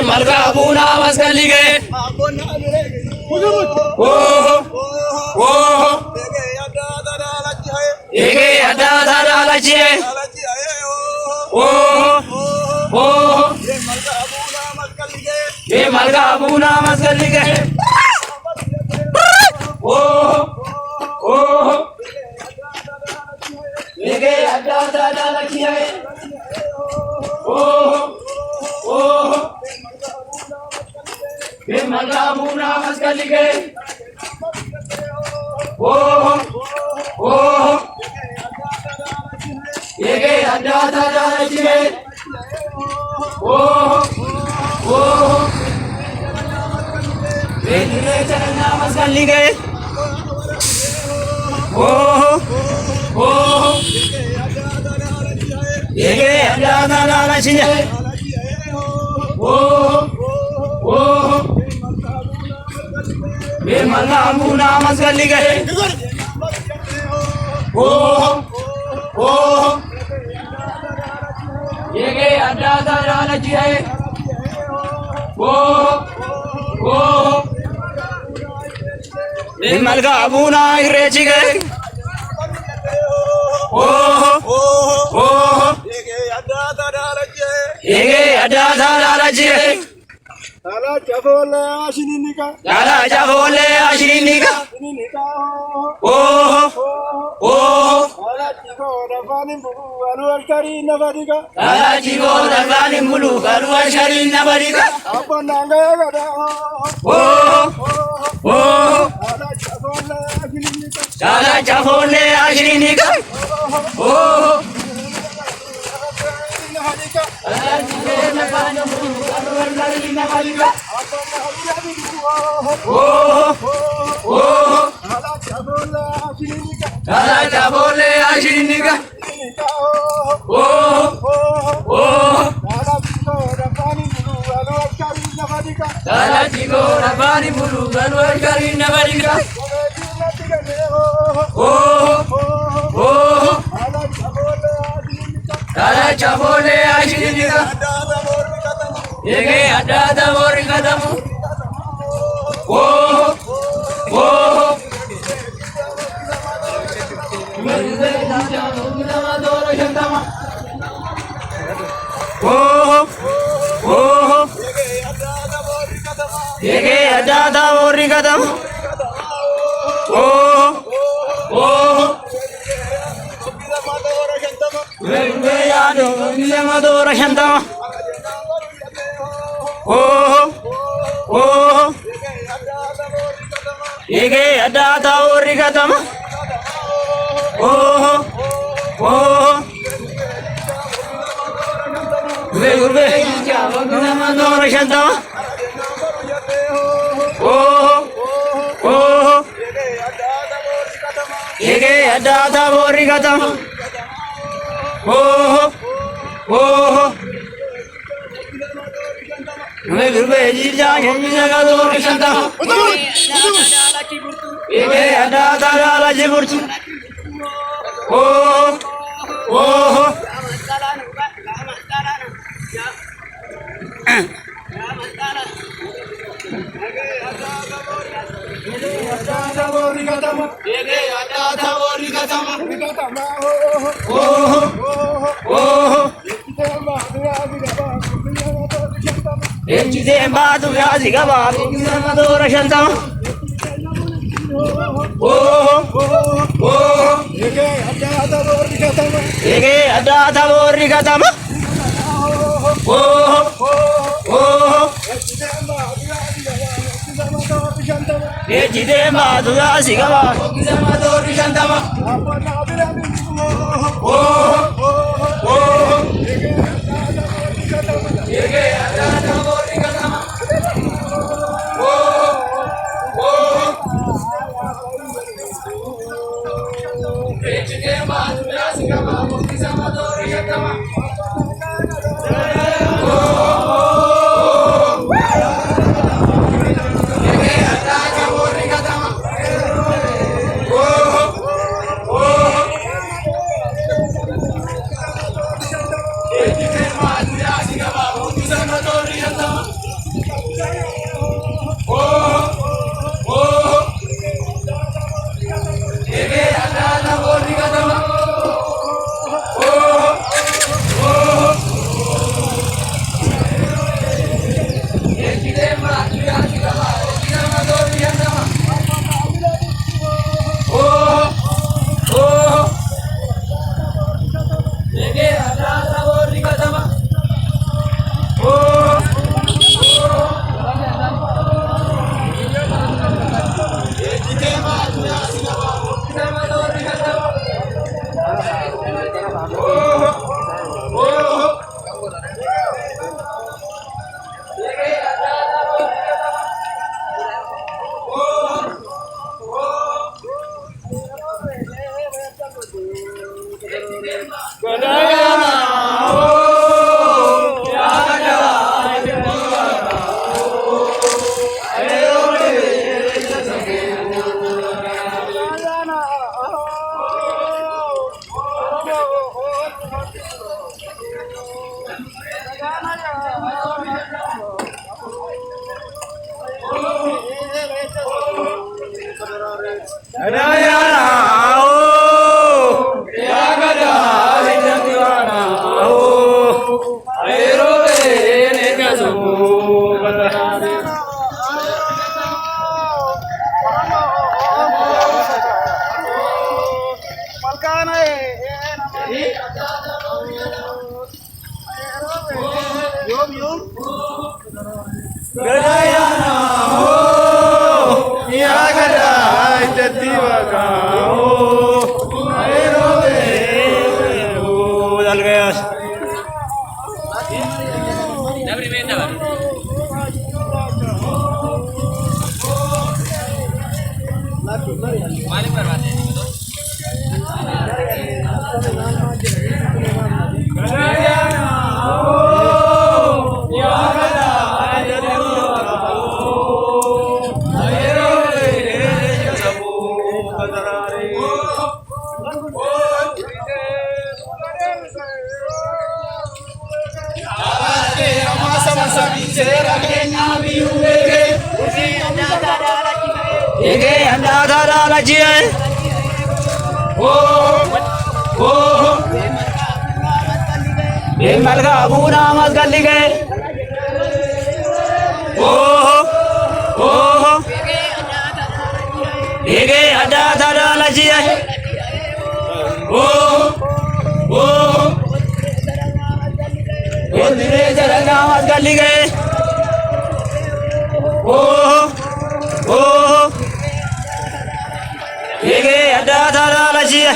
मलका अबूना मस्कली गए ये अड्डा दादा लची है ये मलका अबूना मस्कली गए ये अड्डा दादा लची है ये मलका अबूना मस्कली गए ये गए अड्डा दादा लची है ये धीरे चलना मस्कली गए ये गए अड्डा दादा लची है ये मलका अबूना मस्कली गए ये गए अड्डा दादा लची है ये मलका अबूना रेची गए ये गए अड्डा दादा लची है Ala jafole ashininika. Ala jafole ashininika. Ala chico rafani bulu alu ashari nabadika. Ala chico rafani bulu alu ashari nabadika. Apa nanga gada. Ala jafole ashininika. Ala jafole ashininika. Raja boleh ashiniga. Dala chico rabani bulu galu ashari nabadika. Raja boleh ashiniga. Ye ada dabor kadamu. ये अड्डा the power कदम मधुर शंतम ये अड्डा the power कदम मधुर शंतम ये अड्डा the power कदम मैं गुरबे जी जा हम जगह दो रशंता ये अड्डा दादा लाजे बुर्ची Ejjite baatu yaasi gaba nama toora shantama. Eegee adda boorri katama. Eegee adda boorri katama. Ejjite baatu yaasi gaba nama toora shantama. Eegee anda daara la jiye. Malka buna masgalli gay. Eegee anda daara la jiye. Dire jaranga masgalli gay. Eegee adda daara la jiye.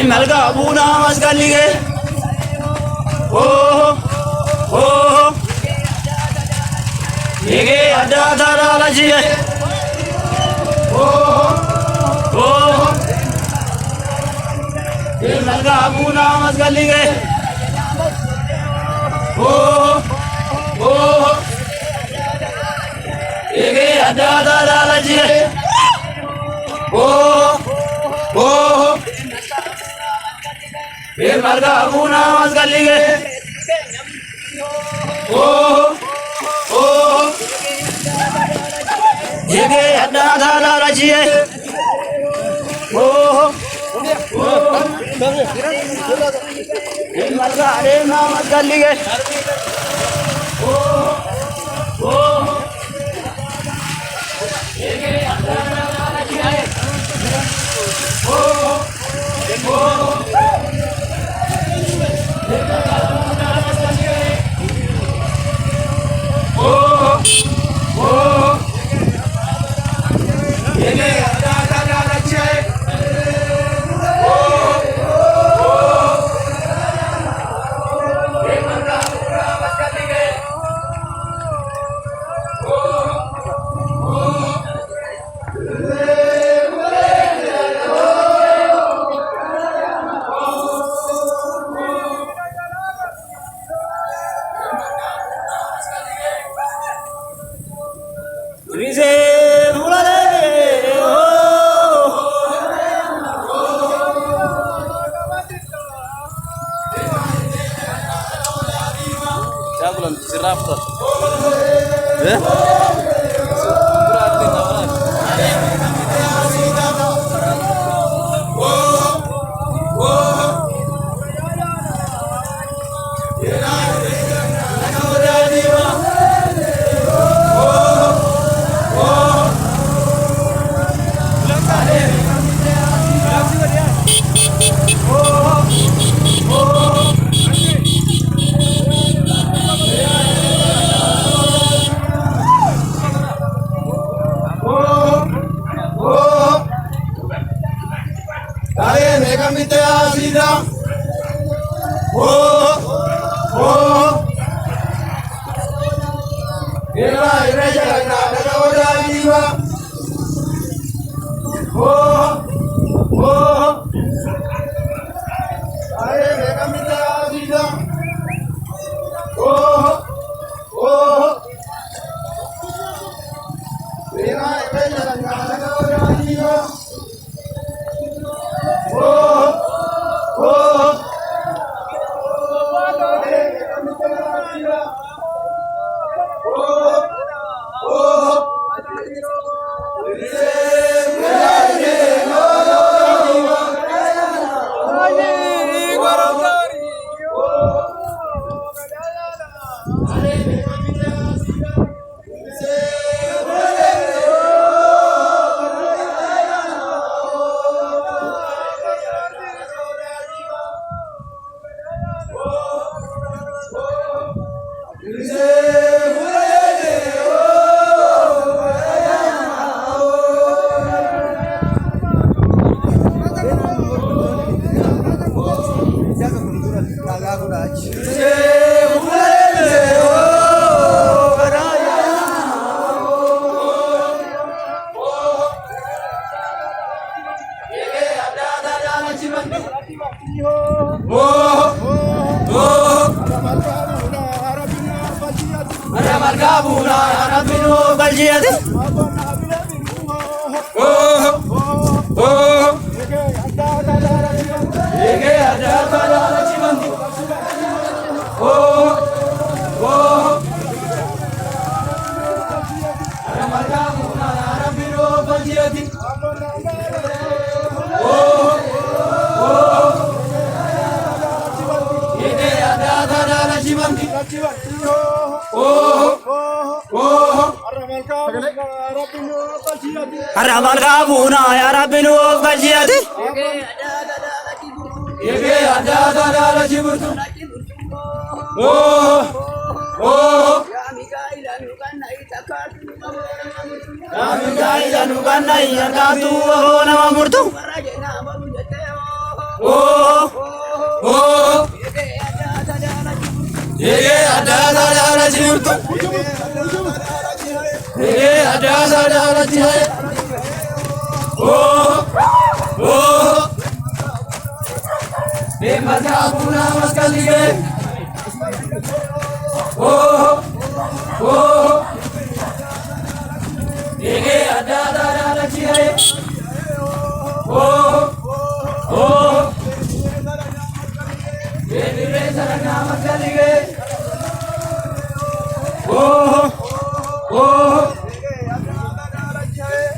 Malka buna masgalli gay. Eegee adda daara la jiye. Malka buna masgalli gay. Eegee adda daara la jiye. Malka buna masgalli gay. Eegee adda daara la jiye. अरे नाम कर लिए Aramal kabuna ya Rabbinu bajiyati. Yeke ada la jiburtu. Oh oh. Kami kailan ukanna yakatu wa nama murtu. Oh oh. Yeke ada la jiburtu. Yeke ada la jiburtu. Oh oh. Be mazabuna maskalige. Oh oh. Yeke ada la jiburtu. Oh oh. Yeke sarana maskalige. Oh oh.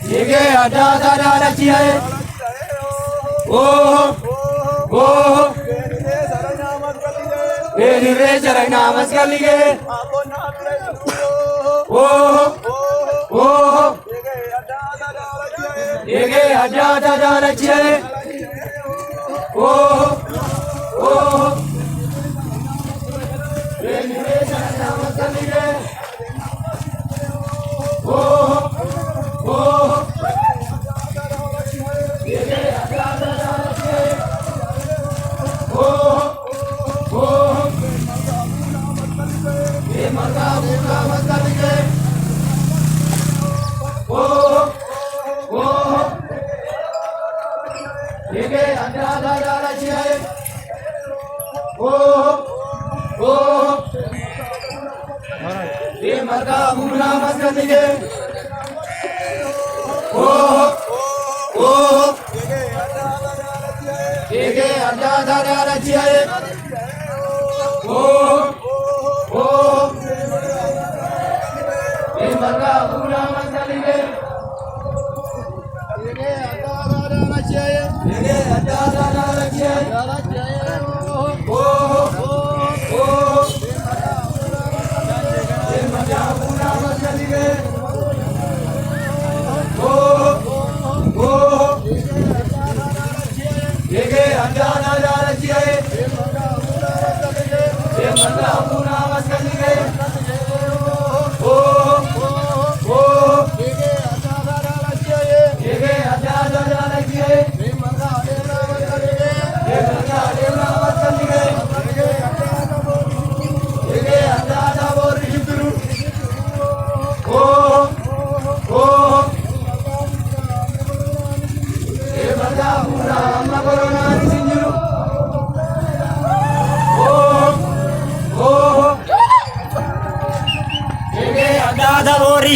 Yeke ada la jiburtu. Oh Benire Sarayna Maskalige. Yege Ajata Darache. Benire Sarayna Maskalige. Yege Ajata Darache.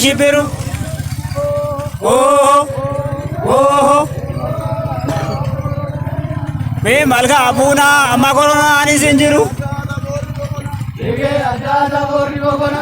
Shipiru. Me malga abuna amagorona ani sinjiru. Yege Ajata Borri Bogona.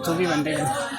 तो भी बन रहे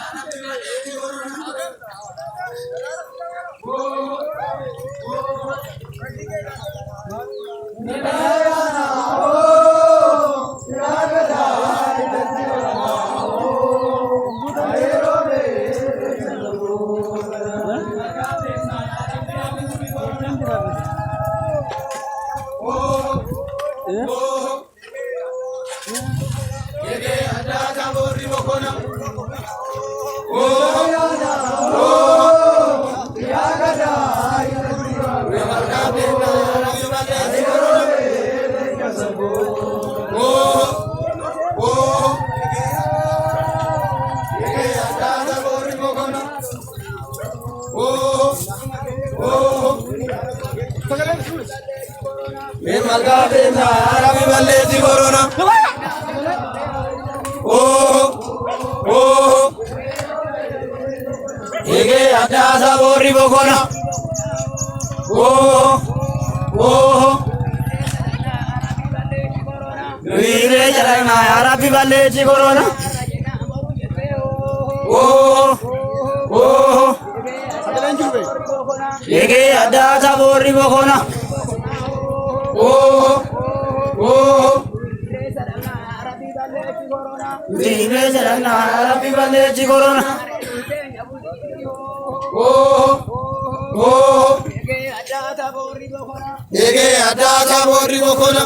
Me malga de na, Rabi Valle di Corona. bokona. Ire jarana Arabi balle chi corona. Ege ada sabori bokona. Ire jarana Arabi balle chi corona. Ege ada sabori bokona.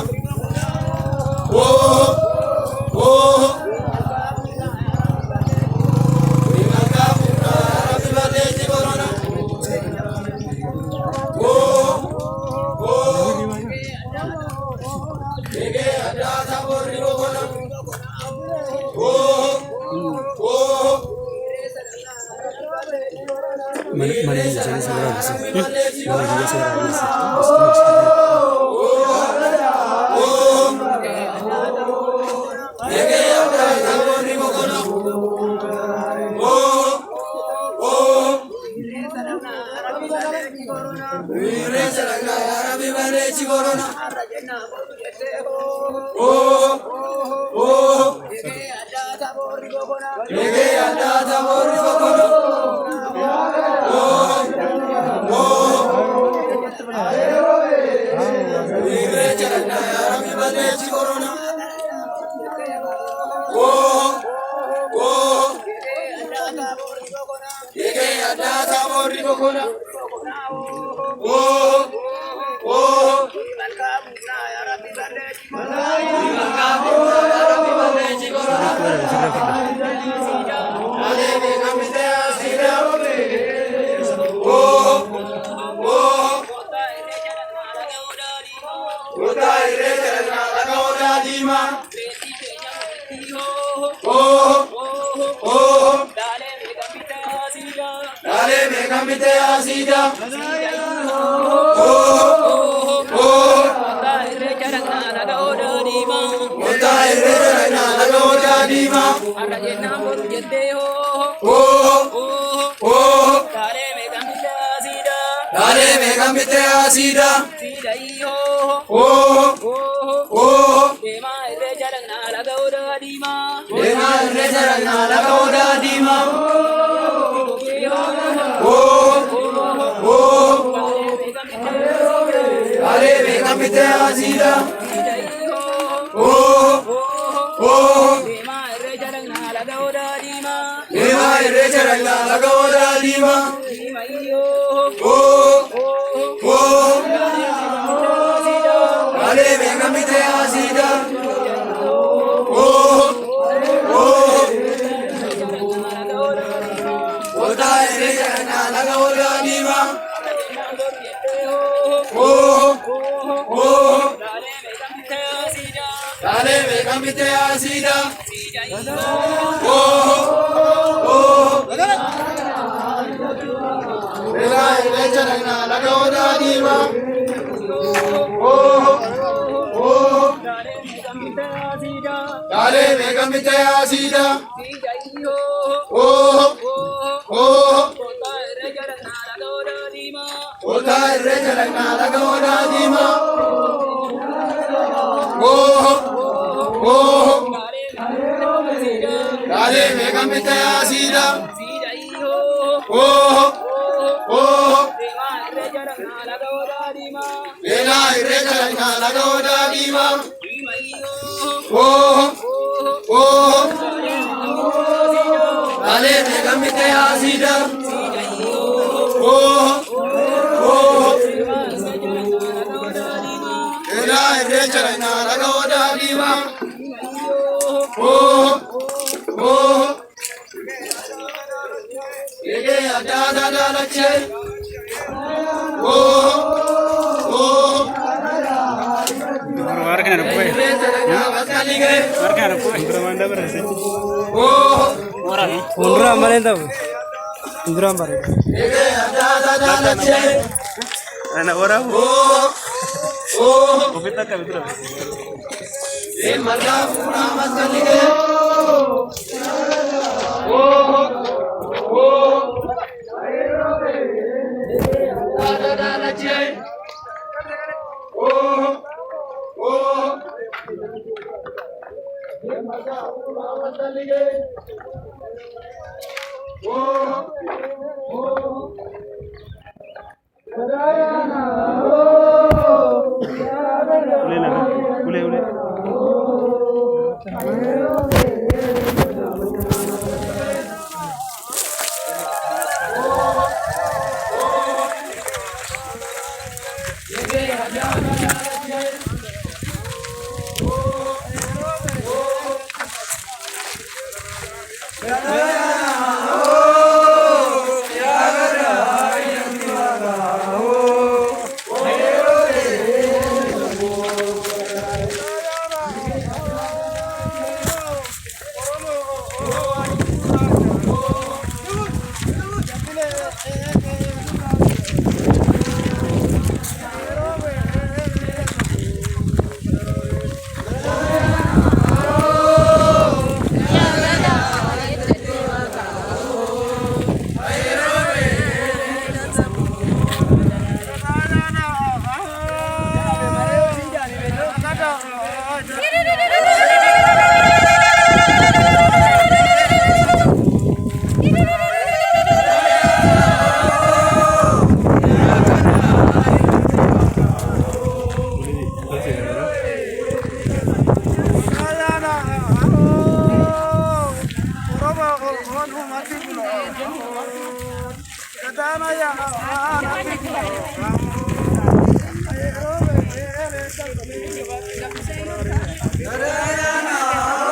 Ada